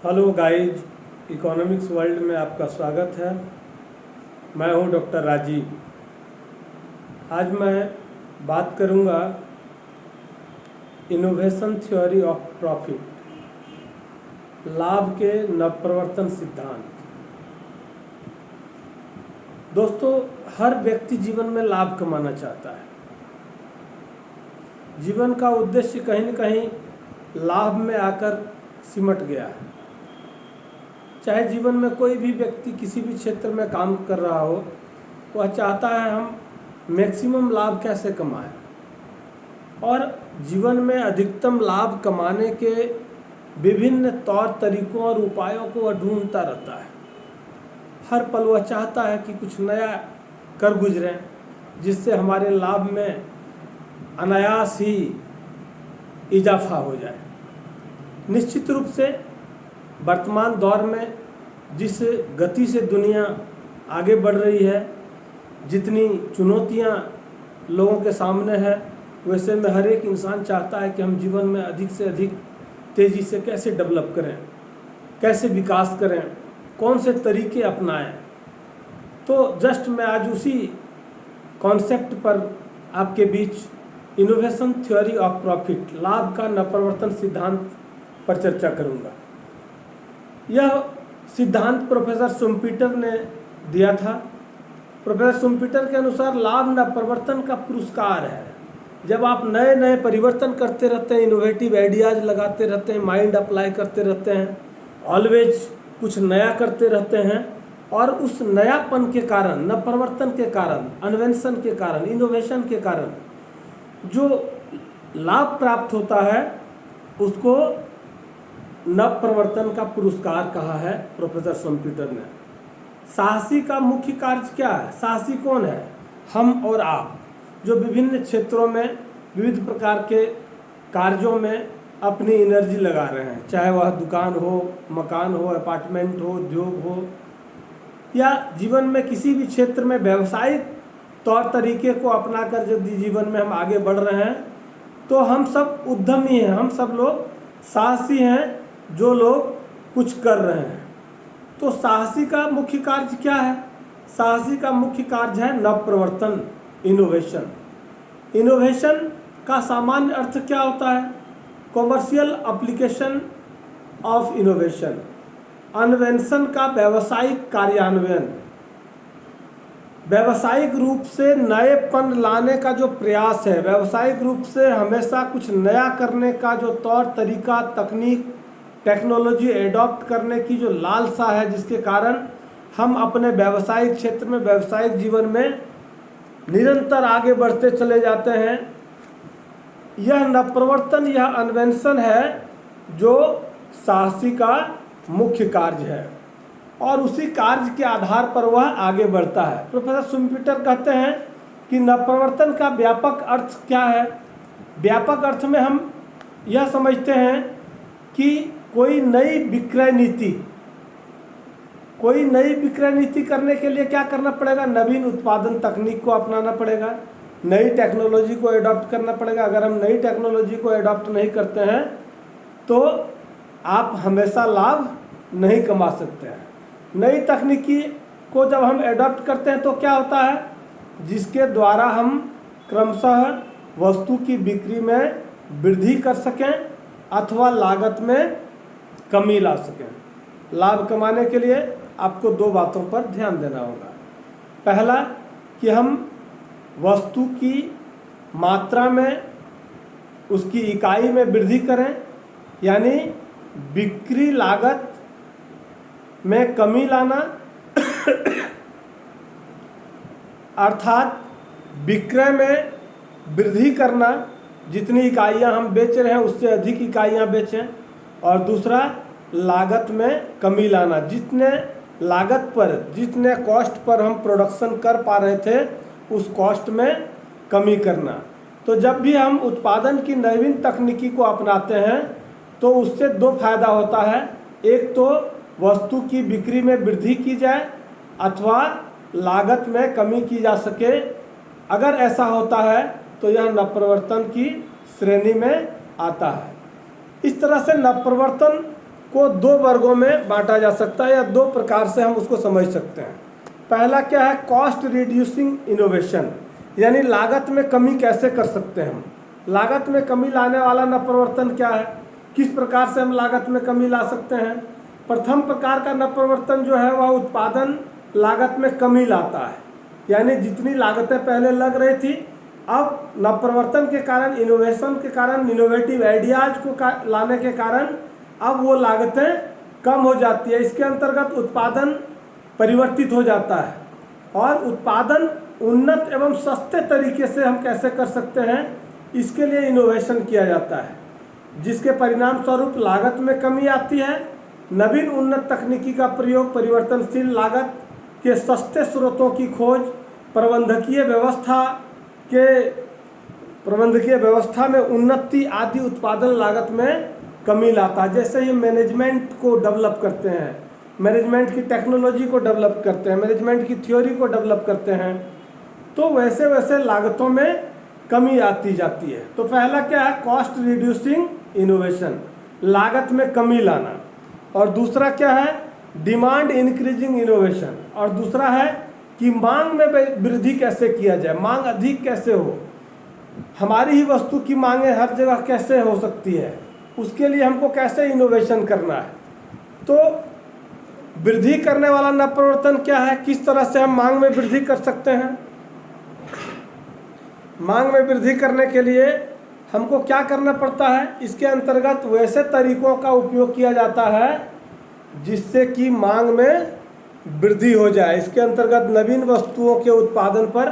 Hello guys, economics world में आपका स्वागत है। मैं हूं डॉक्टर राजीव। आज मैं बात करूंगा इनोवेशन थ्योरी ऑफ प्रॉफिट, लाभ के नवप्रवर्तन सिद्धांत। दोस्तों, हर व्यक्ति जीवन में लाभ कमाना चाहता है। जीवन का उद्देश्य कहीं न कहीं लाभ में आकर सिमट गया है। चाहे जीवन में कोई भी व्यक्ति किसी भी क्षेत्र में काम कर रहा हो, वह चाहता है हम मैक्सिमम लाभ कैसे कमाएं, और जीवन में अधिकतम लाभ कमाने के विभिन्न तौर तरीकों और उपायों को वह ढूंढता रहता है। हर पल वह चाहता है कि कुछ नया कर गुजरें, जिससे हमारे लाभ में अनायास ही इजाफा हो जाए। निश्चित रूप से वर्तमान दौर में जिस गति से दुनिया आगे बढ़ रही है, जितनी चुनौतियां लोगों के सामने है, वैसे में हर एक इंसान चाहता है कि हम जीवन में अधिक से अधिक तेज़ी से कैसे डेवलप करें, कैसे विकास करें, कौन से तरीके अपनाएं। तो जस्ट मैं आज उसी कॉन्सेप्ट पर आपके बीच इनोवेशन थ्योरी ऑफ प्रॉफिट, लाभ का नवप्रवर्तन सिद्धांत पर चर्चा करूंगा। यह सिद्धांत प्रोफेसर शुम्पीटर ने दिया था। प्रोफेसर शुम्पीटर के अनुसार लाभ नवप्रवर्तन का पुरस्कार है। जब आप नए नए परिवर्तन करते रहते हैं, इनोवेटिव आइडियाज़ लगाते रहते हैं, माइंड अप्लाई करते रहते हैं, ऑलवेज कुछ नया करते रहते हैं, और उस नयापन के कारण, नवप्रवर्तन के कारण, इन्वेंशन के कारण, इनोवेशन के कारण जो लाभ प्राप्त होता है, उसको नवप्रवर्तन का पुरस्कार कहा है प्रोफेसर शुम्पीटर ने। साहसी का मुख्य कार्य क्या है? साहसी कौन है? हम और आप, जो विभिन्न क्षेत्रों में विविध प्रकार के कार्यों में अपनी एनर्जी लगा रहे हैं, चाहे वह दुकान हो, मकान हो, अपार्टमेंट हो, उद्योग हो, या जीवन में किसी भी क्षेत्र में व्यावसायिक तौर तरीके को अपनाकर यदि जीवन में हम आगे बढ़ रहे हैं, तो हम सब उद्यमी हैं, हम सब लोग साहसी हैं, जो लोग कुछ कर रहे हैं। तो साहसी का मुख्य कार्य क्या है? साहसी का मुख्य कार्य है नवप्रवर्तन, इनोवेशन। इनोवेशन का सामान्य अर्थ क्या होता है? Commercial application of innovation, invention का व्यावसायिक कार्यान्वयन, व्यावसायिक रूप से नएपन लाने का जो प्रयास है, व्यावसायिक रूप से हमेशा कुछ नया करने का जो तौर तरीका, तकनीक, टेक्नोलॉजी एडॉप्ट करने की जो लालसा है, जिसके कारण हम अपने व्यावसायिक क्षेत्र में, व्यावसायिक जीवन में निरंतर आगे बढ़ते चले जाते हैं। यह नवप्रवर्तन, यह इन्वेंशन है जो साहसी का मुख्य कार्य है, और उसी कार्य के आधार पर वह आगे बढ़ता है। प्रोफेसर शुम्पीटर कहते हैं कि नवप्रवर्तन का व्यापक अर्थ क्या है? व्यापक अर्थ में हम यह समझते हैं कि कोई नई विक्रय नीति करने के लिए क्या करना पड़ेगा? नवीन उत्पादन तकनीक को अपनाना पड़ेगा, नई टेक्नोलॉजी को एडॉप्ट करना पड़ेगा। अगर हम नई टेक्नोलॉजी को एडॉप्ट नहीं करते हैं तो आप हमेशा लाभ नहीं कमा सकते हैं। नई तकनीकी को जब हम एडॉप्ट करते हैं तो क्या होता है? जिसके द्वारा हम क्रमशः वस्तु की बिक्री में वृद्धि कर सकें अथवा लागत में कमी ला सकें। लाभ कमाने के लिए आपको दो बातों पर ध्यान देना होगा। पहला, कि हम वस्तु की मात्रा में, उसकी इकाई में वृद्धि करें, यानी बिक्री लागत में कमी लाना अर्थात विक्रय में वृद्धि करना, जितनी इकाइयां हम बेच रहे हैं उससे अधिक इकाइयां बेचें। और दूसरा, लागत में कमी लाना, जितने लागत पर, जितने कॉस्ट पर हम प्रोडक्शन कर पा रहे थे, उस कॉस्ट में कमी करना। तो जब भी हम उत्पादन की नवीन तकनीकी को अपनाते हैं तो उससे दो फायदा होता है। एक तो वस्तु की बिक्री में वृद्धि की जाए अथवा लागत में कमी की जा सके। अगर ऐसा होता है तो यह नवप्रवर्तन की श्रेणी में आता है। इस तरह से नवप्रवर्तन को दो वर्गों में बांटा जा सकता है या दो प्रकार से हम उसको समझ सकते हैं। पहला क्या है, कॉस्ट रिड्यूसिंग इनोवेशन, यानी लागत में कमी कैसे कर सकते हैं हम। लागत में कमी लाने वाला नवप्रवर्तन क्या है, किस प्रकार से हम लागत में कमी ला सकते हैं। प्रथम प्रकार का नवप्रवर्तन जो है वह उत्पादन लागत में कमी लाता है, यानी जितनी लागतें पहले लग रही थी अब नवप्रवर्तन के कारण, इनोवेशन के कारण, इनोवेटिव आइडियाज को लाने के कारण अब वो लागतें कम हो जाती है। इसके अंतर्गत उत्पादन परिवर्तित हो जाता है और उत्पादन उन्नत एवं सस्ते तरीके से हम कैसे कर सकते हैं, इसके लिए इनोवेशन किया जाता है, जिसके परिणाम स्वरूप लागत में कमी आती है। नवीन उन्नत तकनीकी का प्रयोग, परिवर्तनशील लागत के सस्ते स्रोतों की खोज, प्रबंधकीय व्यवस्था में उन्नति आदि उत्पादन लागत में कमी लाता है। जैसे ही मैनेजमेंट को डेवलप करते हैं, मैनेजमेंट की टेक्नोलॉजी को डेवलप करते हैं, मैनेजमेंट की थ्योरी को डेवलप करते हैं, तो वैसे वैसे लागतों में कमी आती जाती है। तो पहला क्या है, कॉस्ट रिड्यूसिंग इनोवेशन, लागत में कमी लाना। और दूसरा क्या है, डिमांड इंक्रीजिंग इनोवेशन। और दूसरा है कि मांग में वृद्धि कैसे किया जाए, मांग अधिक कैसे हो, हमारी ही वस्तु की मांगें हर जगह कैसे हो सकती है, उसके लिए हमको कैसे इनोवेशन करना है। तो वृद्धि करने वाला नवप्रवर्तन क्या है, किस तरह से हम मांग में वृद्धि कर सकते हैं। मांग में वृद्धि करने के लिए हमको क्या करना पड़ता है, इसके अंतर्गत वैसे तरीकों का उपयोग किया जाता है जिससे कि मांग में वृद्धि हो जाए। इसके अंतर्गत नवीन वस्तुओं के उत्पादन पर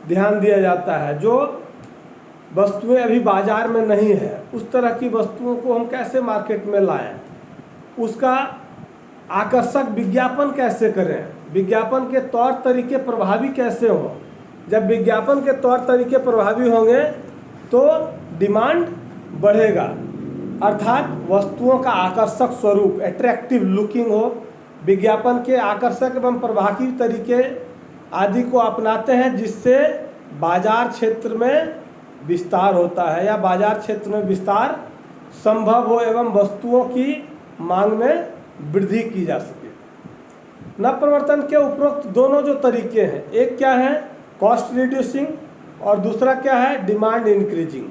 ध्यान दिया जाता है। जो वस्तुएं अभी बाजार में नहीं है, उस तरह की वस्तुओं को हम कैसे मार्केट में लाएं, उसका आकर्षक विज्ञापन कैसे करें, विज्ञापन के तौर तरीके प्रभावी कैसे हों। जब विज्ञापन के तौर तरीके प्रभावी होंगे तो डिमांड बढ़ेगा, अर्थात वस्तुओं का आकर्षक स्वरूप, एट्रैक्टिव लुकिंग हो। विज्ञापन के आकर्षक एवं प्रभावी तरीके आदि को अपनाते हैं, जिससे बाजार क्षेत्र में विस्तार होता है या बाजार क्षेत्र में विस्तार संभव हो एवं वस्तुओं की मांग में वृद्धि की जा सके। नवप्रवर्तन के उपरोक्त दोनों जो तरीके हैं, एक क्या है कॉस्ट रिड्यूसिंग और दूसरा क्या है डिमांड इंक्रीजिंग।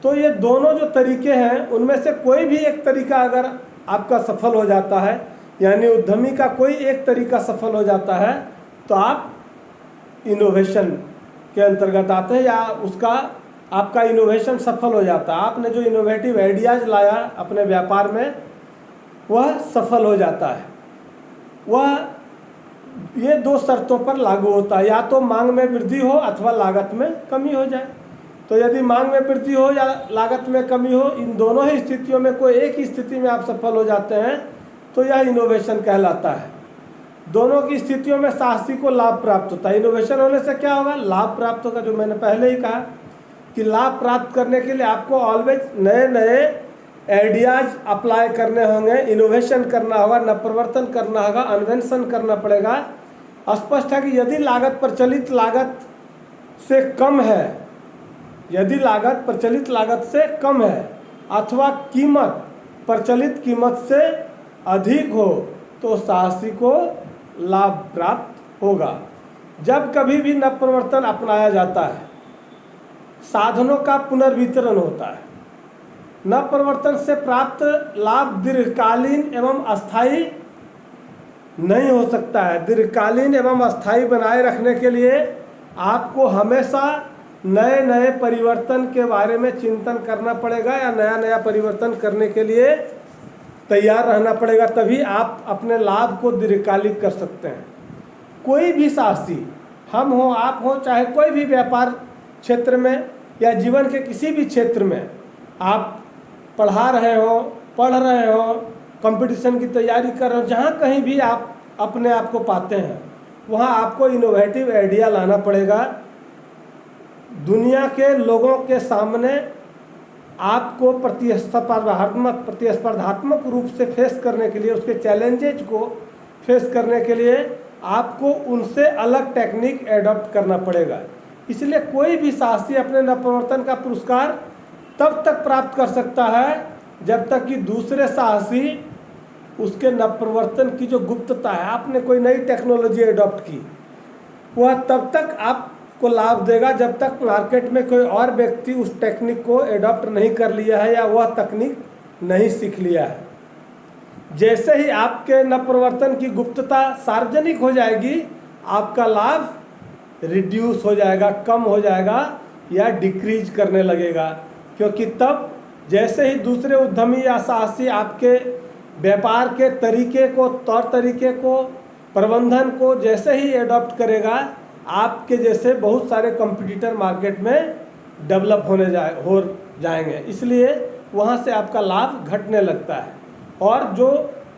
तो ये दोनों जो तरीके हैं उनमें से कोई भी एक तरीका अगर आपका सफल हो जाता है, यानी उद्यमी का कोई एक तरीका सफल हो जाता है, तो आप इनोवेशन के अंतर्गत आते हैं या उसका आपका इनोवेशन सफल हो जाता है। आपने जो इनोवेटिव आइडियाज़ लाया अपने व्यापार में वह सफल हो जाता है। वह ये दो शर्तों पर लागू होता है, या तो मांग में वृद्धि हो अथवा लागत में कमी हो जाए। तो यदि मांग में वृद्धि हो या लागत में कमी हो, इन दोनों ही स्थितियों में कोई एक ही स्थिति में आप सफल हो जाते हैं तो यह इनोवेशन कहलाता है। दोनों की स्थितियों में साहसी को लाभ प्राप्त होता है। इनोवेशन होने से क्या होगा, लाभ प्राप्त होगा। जो मैंने पहले ही कहा कि लाभ प्राप्त करने के लिए आपको ऑलवेज नए नए आइडियाज़ अप्लाई करने होंगे, इनोवेशन करना होगा, नवप्रवर्तन करना होगा, इन्वेंशन करना पड़ेगा। स्पष्ट है कि यदि लागत प्रचलित लागत से कम है, यदि लागत प्रचलित लागत से कम है अथवा कीमत प्रचलित कीमत से अधिक हो तो साहसी को लाभ प्राप्त होगा। जब कभी भी नवप्रवर्तन अपनाया जाता है, साधनों का पुनर्वितरण होता है। नवप्रवर्तन से प्राप्त लाभ दीर्घकालीन एवं अस्थायी नहीं हो सकता है। दीर्घकालीन एवं अस्थायी बनाए रखने के लिए आपको हमेशा नए नए परिवर्तन के बारे में चिंतन करना पड़ेगा या नया नया परिवर्तन करने के लिए तैयार रहना पड़ेगा, तभी आप अपने लाभ को दीर्घकालिक कर सकते हैं। कोई भी साहसी, हम हो आप हो, चाहे कोई भी व्यापार क्षेत्र में या जीवन के किसी भी क्षेत्र में आप पढ़ा रहे हो, पढ़ रहे हो, कंपटीशन की तैयारी कर रहे हो, जहाँ कहीं भी आप अपने आप को पाते हैं वहाँ आपको इनोवेटिव आइडिया लाना पड़ेगा। दुनिया के लोगों के सामने आपको प्रतिस्पर्धात्मक रूप से फेस करने के लिए, उसके चैलेंजेज को फेस करने के लिए आपको उनसे अलग टेक्निक एडॉप्ट करना पड़ेगा। इसलिए कोई भी साहसी अपने नवप्रवर्तन का पुरस्कार तब तक प्राप्त कर सकता है जब तक कि दूसरे साहसी उसके नवप्रवर्तन की जो गुप्तता है, आपने कोई नई टेक्नोलॉजी एडॉप्ट की, वह तब तक आपको लाभ देगा जब तक मार्केट में कोई और व्यक्ति उस टेक्निक को एडॉप्ट नहीं कर लिया है या वह तकनीक नहीं सीख लिया है। जैसे ही आपके नवप्रवर्तन की गुप्तता सार्वजनिक हो जाएगी, आपका लाभ रिड्यूस हो जाएगा, कम हो जाएगा या डिक्रीज करने लगेगा, क्योंकि तब जैसे ही दूसरे उद्यमी या साहसी आपके व्यापार के तरीके को, तौर तरीके को, प्रबंधन को जैसे ही एडॉप्ट करेगा, आपके जैसे बहुत सारे कंपटीटर मार्केट में डेवलप हो जाएंगे। इसलिए वहाँ से आपका लाभ घटने लगता है और जो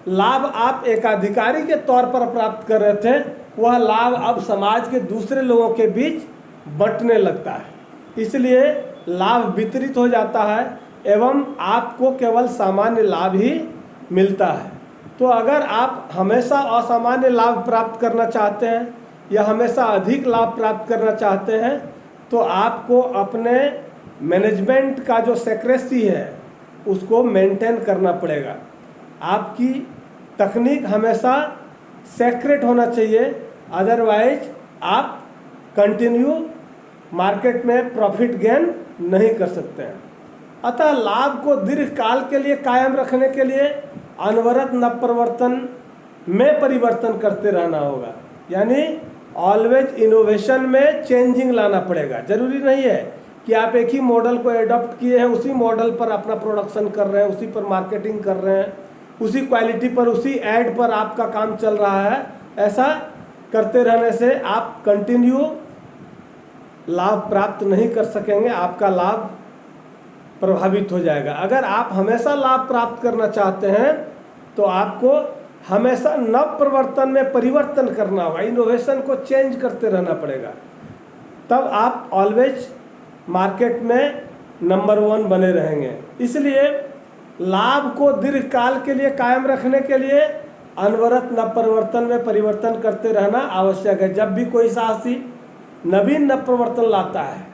लाभ आप एकाधिकारी के तौर पर प्राप्त कर रहे थे, वह लाभ अब समाज के दूसरे लोगों के बीच बंटने लगता है। इसलिए लाभ वितरित हो जाता है एवं आपको केवल सामान्य लाभ ही मिलता है। तो अगर आप हमेशा असामान्य लाभ प्राप्त करना चाहते हैं या हमेशा अधिक लाभ प्राप्त करना चाहते हैं, तो आपको अपने मैनेजमेंट का जो सेक्रेसी है उसको मेंटेन करना पड़ेगा। आपकी तकनीक हमेशा सेक्रेट होना चाहिए, अदरवाइज आप कंटिन्यू मार्केट में प्रॉफिट गेन नहीं कर सकते हैं। अतः लाभ को दीर्घकाल के लिए कायम रखने के लिए अनवरत नवप्रवर्तन में परिवर्तन करते रहना होगा, यानी ऑलवेज इनोवेशन में चेंजिंग लाना पड़ेगा। जरूरी नहीं है कि आप एक ही मॉडल को एडॉप्ट किए हैं, उसी मॉडल पर अपना प्रोडक्शन कर रहे हैं, उसी पर मार्केटिंग कर रहे हैं, उसी क्वालिटी पर, उसी ऐड पर आपका काम चल रहा है। ऐसा करते रहने से आप कंटिन्यू लाभ प्राप्त नहीं कर सकेंगे, आपका लाभ प्रभावित हो जाएगा। अगर आप हमेशा लाभ प्राप्त करना चाहते हैं तो आपको हमेशा नव प्रवर्तन में परिवर्तन करना होगा, इनोवेशन को चेंज करते रहना पड़ेगा, तब आप ऑलवेज मार्केट में नंबर 1 बने रहेंगे। इसलिए लाभ को दीर्घकाल के लिए कायम रखने के लिए अनवरत नव परिवर्तन में परिवर्तन करते रहना आवश्यक है। जब भी कोई साहसी नवीन नव परिवर्तन लाता है,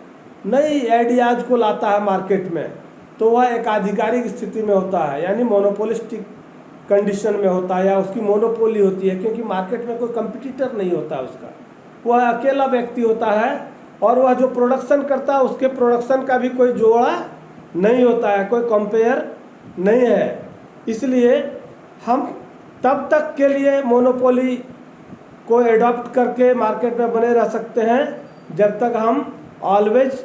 नई आइडियाज को लाता है मार्केट में, तो वह एक आधिकारिक स्थिति में होता है, यानी मोनोपोलिस्टिक कंडीशन में होता है या उसकी मोनोपोली होती है, क्योंकि मार्केट में कोई कंपटीटर नहीं होता उसका, वह अकेला व्यक्ति होता है और वह जो प्रोडक्शन करता है उसके प्रोडक्शन का भी कोई जोड़ा नहीं होता है, कोई कंपेयर नहीं है। इसलिए हम तब तक के लिए मोनोपोली को एडॉप्ट करके मार्केट में बने रह सकते हैं जब तक हम ऑलवेज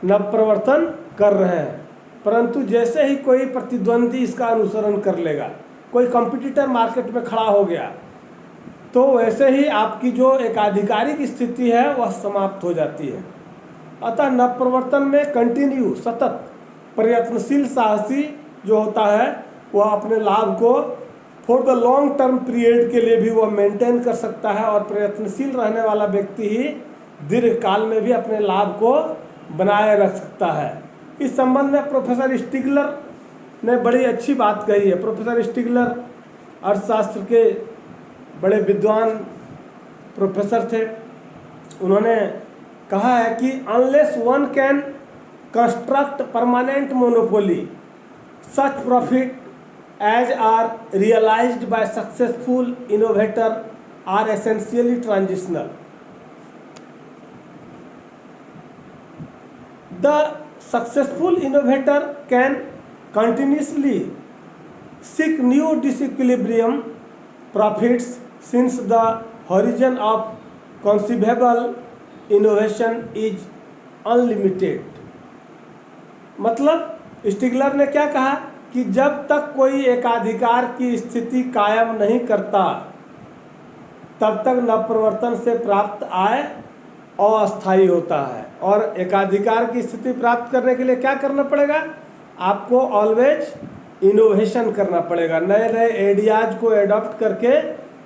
नवप्रवर्तन कर रहे हैं। परंतु जैसे ही कोई प्रतिद्वंदी इसका अनुसरण कर लेगा, कोई कंपटीटर मार्केट में खड़ा हो गया, तो वैसे ही आपकी जो एक आधिकारिक स्थिति है वह समाप्त हो जाती है। अतः नवप्रवर्तन में कंटिन्यू सतत प्रयत्नशील साहसी जो होता है वह अपने लाभ को for the long term period के लिए भी वह मेंटेन कर सकता है और प्रयत्नशील रहने वाला व्यक्ति ही दीर्घकाल में भी अपने लाभ को बनाए रख सकता है। इस संबंध में प्रोफेसर स्टिगलर ने बड़ी अच्छी बात कही है। प्रोफेसर स्टिगलर अर्थशास्त्र के बड़े विद्वान प्रोफेसर थे। उन्होंने कहा है कि unless one can construct permanent monopoly, such profit as are realized by successful innovator are essentially transitional. The successful innovator can continuously seek new disequilibrium profits since the horizon of conceivable innovation is unlimited. मतलब स्टिगलर ने क्या कहा कि जब तक कोई एकाधिकार की स्थिति कायम नहीं करता तब तक नवप्रवर्तन से प्राप्त आय अस्थायी होता है। और एकाधिकार की स्थिति प्राप्त करने के लिए क्या करना पड़ेगा? आपको ऑलवेज इनोवेशन करना पड़ेगा, नए नए आइडियाज को एडॉप्ट करके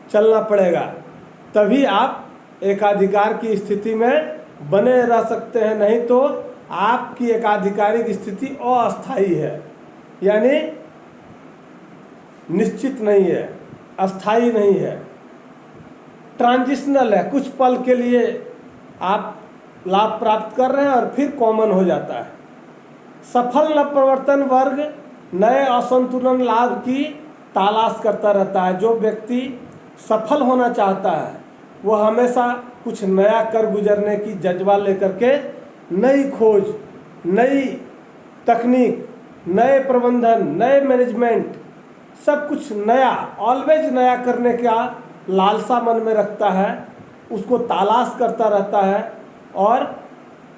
चलना पड़ेगा, तभी आप एकाधिकार की स्थिति में बने रह सकते हैं। नहीं तो आपकी एकाधिकारिक स्थिति अस्थायी है, यानी निश्चित नहीं है, अस्थायी नहीं है, ट्रांजिशनल है। कुछ पल के लिए आप लाभ प्राप्त कर रहे हैं और फिर कॉमन हो जाता है। सफल नवप्रवर्तन वर्ग नए असंतुलन लाभ की तलाश करता रहता है। जो व्यक्ति सफल होना चाहता है वह हमेशा कुछ नया कर गुजरने की जज्बा लेकर के नई खोज, नई तकनीक, नए प्रबंधन, नए मैनेजमेंट, सब कुछ नया, ऑलवेज नया करने का लालसा मन में रखता है, उसको तलाश करता रहता है। और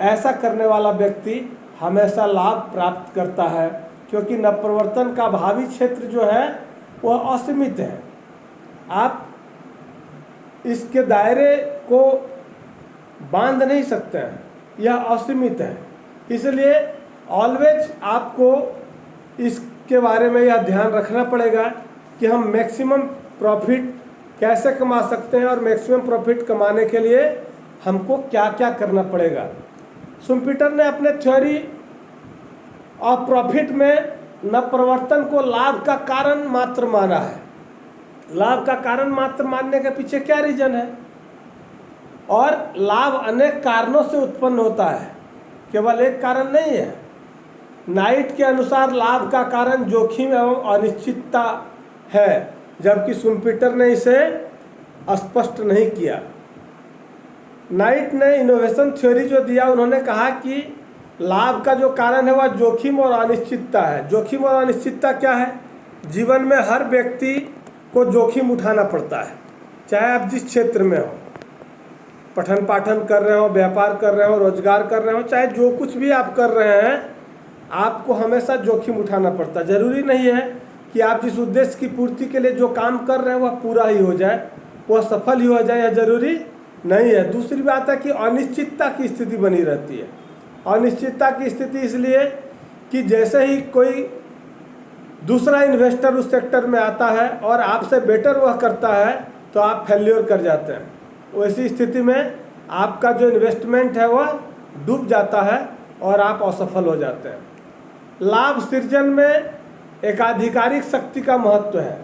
ऐसा करने वाला व्यक्ति हमेशा लाभ प्राप्त करता है, क्योंकि नवप्रवर्तन का भावी क्षेत्र जो है वह असीमित है। आप इसके दायरे को बांध नहीं सकते हैं, यह असीमित है। इसलिए ऑलवेज आपको इसके बारे में यह ध्यान रखना पड़ेगा कि हम मैक्सिमम प्रॉफिट कैसे कमा सकते हैं और मैक्सिमम प्रॉफिट कमाने के लिए हमको क्या क्या करना पड़ेगा। शुम्पीटर ने अपने थ्योरी ऑफ प्रॉफिट में नवप्रवर्तन को लाभ का कारण मात्र माना है। लाभ का कारण मात्र मानने के पीछे क्या रीजन है? और लाभ अनेक कारणों से उत्पन्न होता है, केवल एक कारण नहीं है। नाइट के अनुसार लाभ का कारण जोखिम एवं अनिश्चितता है, जबकि शुम्पीटर ने इसे स्पष्ट नहीं किया। नाइट ने इनोवेशन थ्योरी जो दिया, उन्होंने कहा कि लाभ का जो कारण है वह जोखिम और अनिश्चितता है। जोखिम और अनिश्चितता क्या है? जीवन में हर व्यक्ति को जोखिम उठाना पड़ता है, चाहे आप जिस क्षेत्र में हो, पठन पाठन कर रहे हो, व्यापार कर रहे हो, रोजगार कर रहे हो, चाहे जो कुछ भी आप कर रहे हैं, आपको हमेशा जोखिम उठाना पड़ता है। ज़रूरी नहीं है कि आप जिस उद्देश्य की पूर्ति के लिए जो काम कर रहे हैं वह पूरा ही हो जाए, वह सफल ही हो जाए, यह जरूरी नहीं है। दूसरी बात है कि अनिश्चितता की स्थिति बनी रहती है। अनिश्चितता की स्थिति इसलिए कि जैसे ही कोई दूसरा इन्वेस्टर उस सेक्टर में आता है और आपसे बेटर वह करता है तो आप फेल्योर कर जाते हैं। वैसी स्थिति में आपका जो इन्वेस्टमेंट है वह डूब जाता है और आप असफल हो जाते हैं। लाभ सृजन में एकाधिकारिक शक्ति का महत्व है,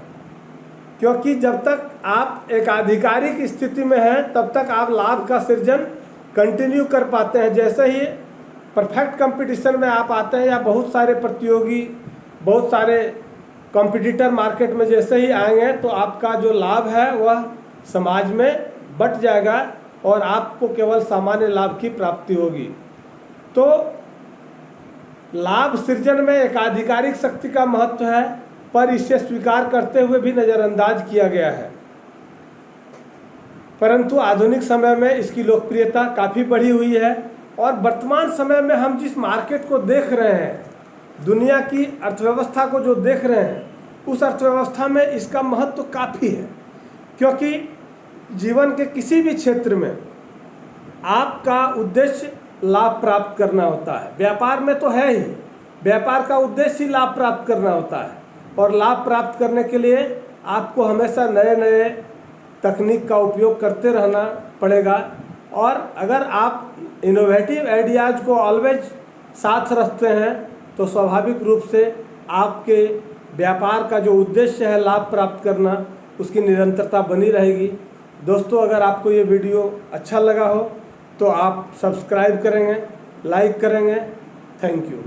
क्योंकि जब तक आप एकाधिकारिक स्थिति में हैं तब तक आप लाभ का सृजन कंटिन्यू कर पाते हैं। जैसे ही परफेक्ट कंपटीशन में आप आते हैं या बहुत सारे प्रतियोगी, बहुत सारे कंपटीटर मार्केट में जैसे ही आएंगे तो आपका जो लाभ है वह समाज में बट जाएगा और आपको केवल सामान्य लाभ की प्राप्ति होगी। तो लाभ सृजन में एकाधिकारिक शक्ति का महत्व है, पर इसे स्वीकार करते हुए भी नज़रअंदाज किया गया है। परंतु आधुनिक समय में इसकी लोकप्रियता काफ़ी बढ़ी हुई है और वर्तमान समय में हम जिस मार्केट को देख रहे हैं, दुनिया की अर्थव्यवस्था को जो देख रहे हैं, उस अर्थव्यवस्था में इसका महत्व काफ़ी है। क्योंकि जीवन के किसी भी क्षेत्र में आपका उद्देश्य लाभ प्राप्त करना होता है। व्यापार में तो है ही, व्यापार का उद्देश्य ही लाभ प्राप्त करना होता है और लाभ प्राप्त करने के लिए आपको हमेशा नए नए तकनीक का उपयोग करते रहना पड़ेगा। और अगर आप इनोवेटिव आइडियाज़ को ऑलवेज साथ रखते हैं तो स्वाभाविक रूप से आपके व्यापार का जो उद्देश्य है लाभ प्राप्त करना, उसकी निरंतरता बनी रहेगी। दोस्तों, अगर आपको ये वीडियो अच्छा लगा हो तो आप सब्सक्राइब करेंगे, लाइक करेंगे। Thank you.